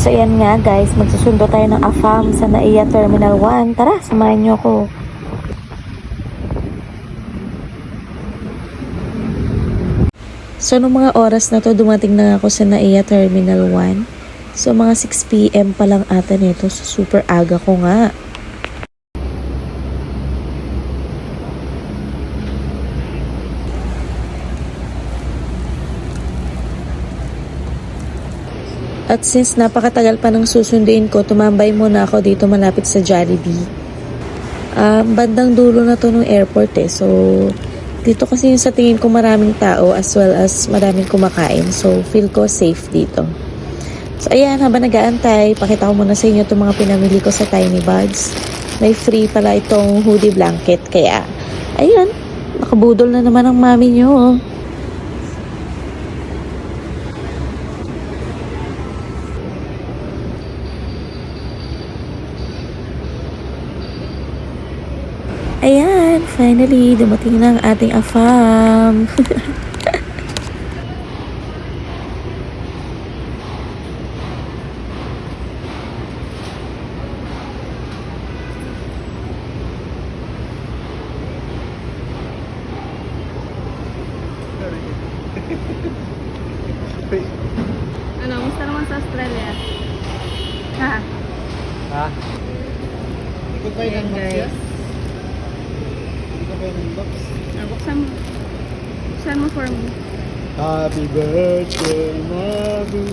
So ayan nga guys, magsusundo tayo ng AFAM sa NAIA Terminal 1. Tara, samahan nyo ako. So nung mga oras na to, dumating na ako sa NAIA Terminal 1. So mga 6 PM pa lang ata nito. So super aga ko nga. At since napakatagal pa ng susunduin ko, tumambay muna ako dito malapit sa Jollibee. Bandang dulo na to ng airport eh. So, dito kasi yung sa tingin ko maraming tao as well as maraming kumakain. So, feel ko safe dito. So, ayan, habang nag-aantay, pakita ko muna sa inyo itong mga pinamili ko sa Tiny Bags. May free pala itong hoodie blanket. Kaya, ayun, nakabudol na naman ang mami nyo. Oh. Ayan, finally, dumating na ang ating AFAM. Ano, gusto naman sa Australia? Ha? Ha? Hindi ko kayo ng box yan? Hindi ko kayo ng box? Buksan mo. Buksan mo for me. Happy birthday, Mabu.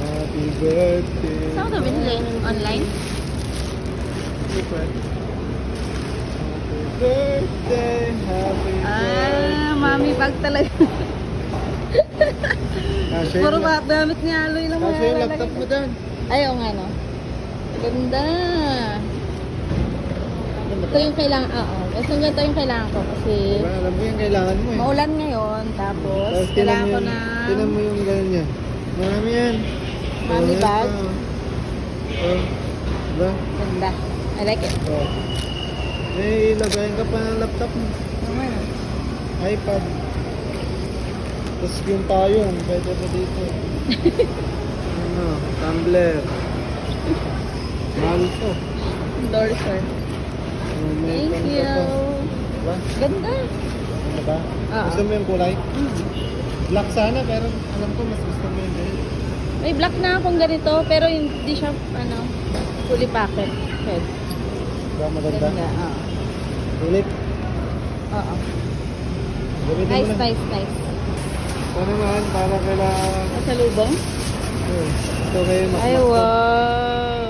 Happy birthday. Saan ko ito binili? Online? Happy birthday, happy birthday. Mami bag talaga. Kasha Puro yung, ba damit ni Aloy lang kasha yung laptop mo dyan. Ayaw nga no. Ganda. Ito yung kailangan, Basta ganito yung kailangan ko kasi Diba, alam mo yung kailangan mo eh. maulan ngayon. Tapos, Tapos kailangan ko na tinan mo yung gano'n yan. Marami yan. Mami Oh, bag. yan pa. Oh, diba? Ganda. I like it. Oh. May ilagayin ka pa ng laptop mo. Ano? iPad. Tapos yung tayong, pwede pa dito. Ano, tumbler. Mahal to. Endorser. Oh, may Thank pang- you. Diba? Ganda. Ano ba? Oo. Gusto mo yung kulay? Black sana, pero alam ko mas gusto mo yung red. May black na akong ganito, pero hindi siya, fully packet. Head. Diba maganda? Ganda, oo. Ulit. Oo. Gamitin Nice, mo na. nice. Ito naman, para kailangan... Sa lubong? Ito kayo mas Ay, wow.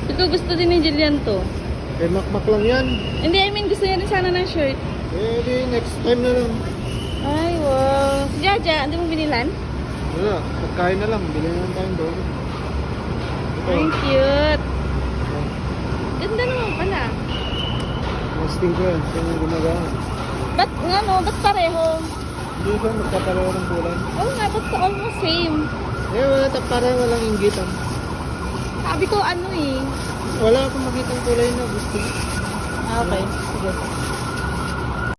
Ito gusto din ni Jillian to. Kay makmak lang yan. Hindi, I mean, gusto niya rin sana ng shirt. Eh, di next time na lang. Ay, wow. Si Jaja, hindi mo binilan? Wala, pagkain na lang. Bilhin na lang tayong doon. Ito. Ay, cute. Ganda naman pala. Nesting ko yan. Ito yung gumagawa. Ba't nga no? Ba't pareho? Hindi ba magkapalawa ng kulay? Oo nga, ba't almost same? Eh, wala. Parang walang inggitan. Sabi ko ano eh. Wala akong makitang kulay na gusto. Okay, sige.